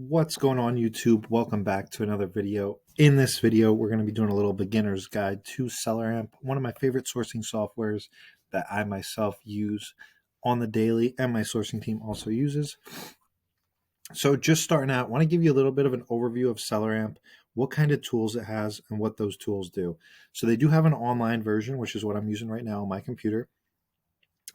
What's going on, YouTube? Welcome back to another video. In this video, we're going to be doing a little beginner's guide to SellerAmp, one of my favorite sourcing softwares that I myself use on the daily and my sourcing team also uses. So just starting out, I want to give you a little bit of an overview of SellerAmp, what kind of tools it has and what those tools do. So they do have an online version, which is what I'm using right now on my computer.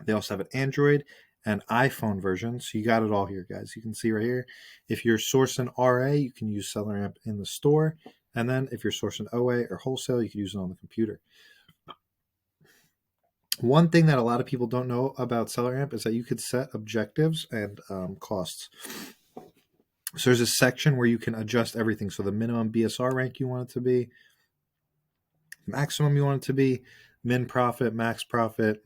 They also have an Android and iPhone version. So you got it all here, guys. You can see right here. If you're sourcing RA, you can use SellerAmp in the store. And then if you're sourcing OA or wholesale, you can use it on the computer. One thing that a lot of people don't know about SellerAmp is that you could set objectives and costs. So there's a section where you can adjust everything. So the minimum BSR rank you want it to be, maximum you want it to be, min profit, max profit,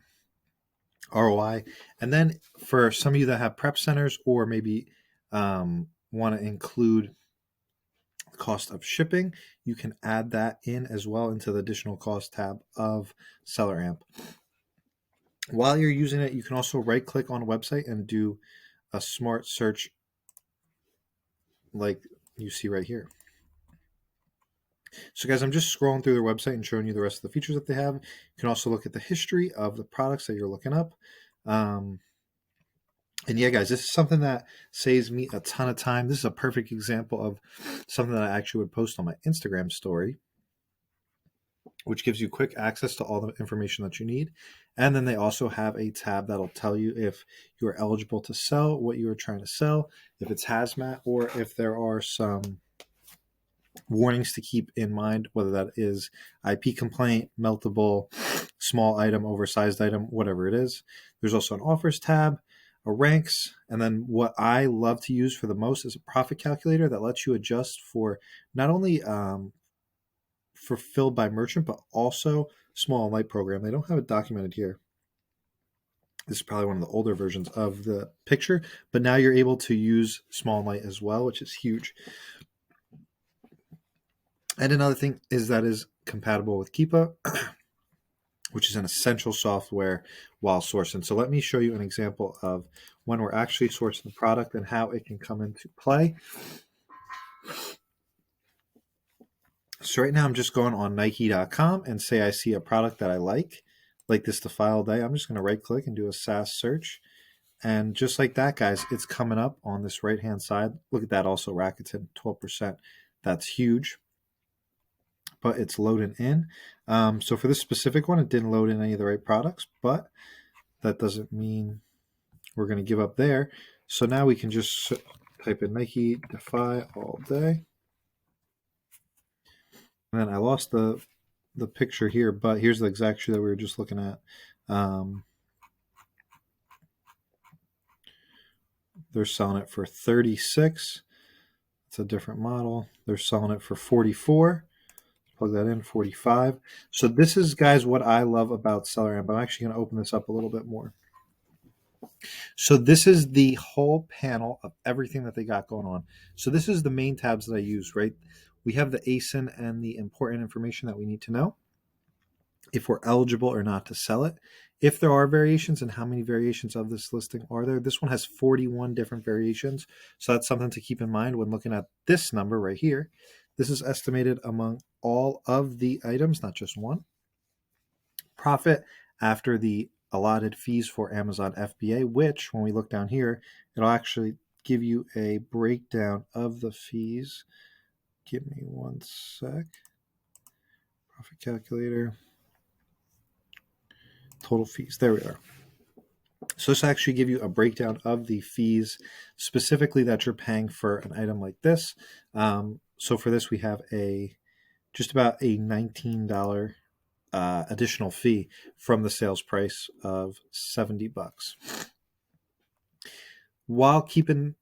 ROI. And then for some of you that have prep centers or maybe want to include the cost of shipping, you can add that in as well into the additional cost tab of SellerAmp. While you're using it, you can also right click on a website and do a smart search like you see right here. So guys, I'm just scrolling through their website and showing you the rest of the features that they have. You can also look at the history of the products that you're looking up. And yeah, guys, this is something that saves me a ton of time. This is a perfect example of something that I actually would post on my Instagram story, which gives you quick access to all the information that you need. And then they also have a tab that'll tell you if you're eligible to sell, what you are trying to sell, if it's hazmat, or if there are some warnings to keep in mind, whether that is IP complaint, meltable, small item, oversized item, whatever it is. There's also an offers tab, a ranks, and then what I love to use for the most is a profit calculator that lets you adjust for not only fulfilled by merchant, but also small and light program. They don't have it documented here. This is probably one of the older versions of the picture, but now you're able to use small and light as well, which is huge. And another thing is that is compatible with Keepa, which is an essential software while sourcing. So let me show you an example of when we're actually sourcing the product and how it can come into play. So right now I'm just going on Nike.com and say I see a product that I like this to file day. I'm just going to right click and do a SAS search. And just like that, guys, it's coming up on this right-hand side. Look at that also, Rakuten, 12%. That's huge. But it's loading in. So for this specific one, it didn't load in any of the right products, but that doesn't mean we're going to give up there. So now we can just type in Nike Defy all day. And then I lost the picture here, but here's the exact shoe that we were just looking at. They're selling it for 36. It's a different model. They're selling it for 44. Plug that in, 45. So this is, guys, what I love about SellerAmp. I'm actually going to open this up a little bit more. So this is the whole panel of everything that they got going on. So this is the main tabs that I use, right? We have the ASIN and the important information that we need to know, if we're eligible or not to sell it, if there are variations and how many variations of this listing are there. This one has 41 different variations. So that's something to keep in mind when looking at this number right here. This is estimated among all of the items, not just one. Profit after the allotted fees for Amazon FBA, which when we look down here, it'll actually give you a breakdown of the fees. Give me one sec. Profit calculator. Total fees. There we are. So this actually give you a breakdown of the fees specifically that you're paying for an item like this. So for this, we have just about a $19 additional fee from the sales price of $70. While keeping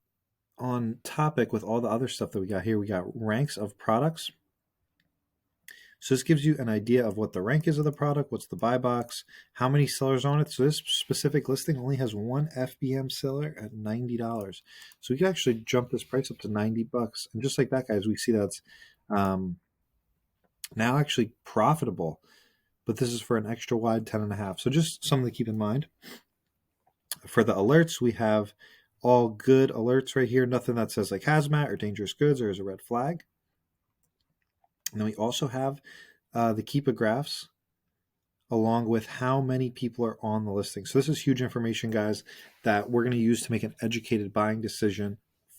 on topic with all the other stuff that we got here, we got ranks of products. So this gives you an idea of what the rank is of the product, what's the buy box, how many sellers on it. So this specific listing only has one FBM seller at $90. So we can actually jump this price up to $90. And just like that, guys, we see that's now actually profitable. But this is for an extra wide 10.5. So just something to keep in mind. For the alerts, we have all good alerts right here. Nothing that says like hazmat or dangerous goods or is a red flag. And then we also have the Keepa graphs along with how many people are on the listing. So this is huge information, guys, that we're going to use to make an educated buying decision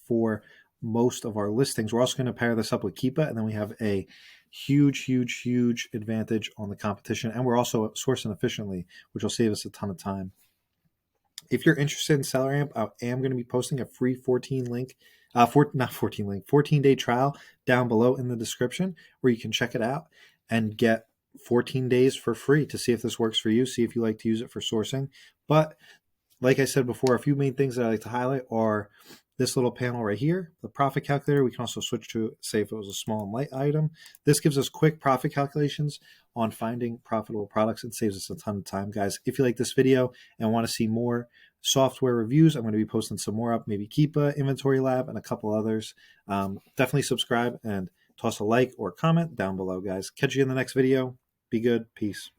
for most of our listings. We're also going to pair this up with Keepa, and then we have a huge advantage on the competition. And we're also sourcing efficiently, which will save us a ton of time. If you're interested in SellerAmp, I am going to be posting a free 14-day trial down below in the description where you can check it out and get 14 days for free to see if this works for you, see if you like to use it for sourcing. But like I said before, a few main things that I like to highlight are this little panel right here, the profit calculator. We can also switch to, say, if it was a small and light item. This gives us quick profit calculations on finding profitable products and saves us a ton of time, guys. If you like this video and want to see more software reviews, I'm going to be posting some more up, maybe Keepa, Inventory Lab, and a couple others. Definitely subscribe and toss a like or comment down below, guys. Catch you in the next video. Be good. Peace.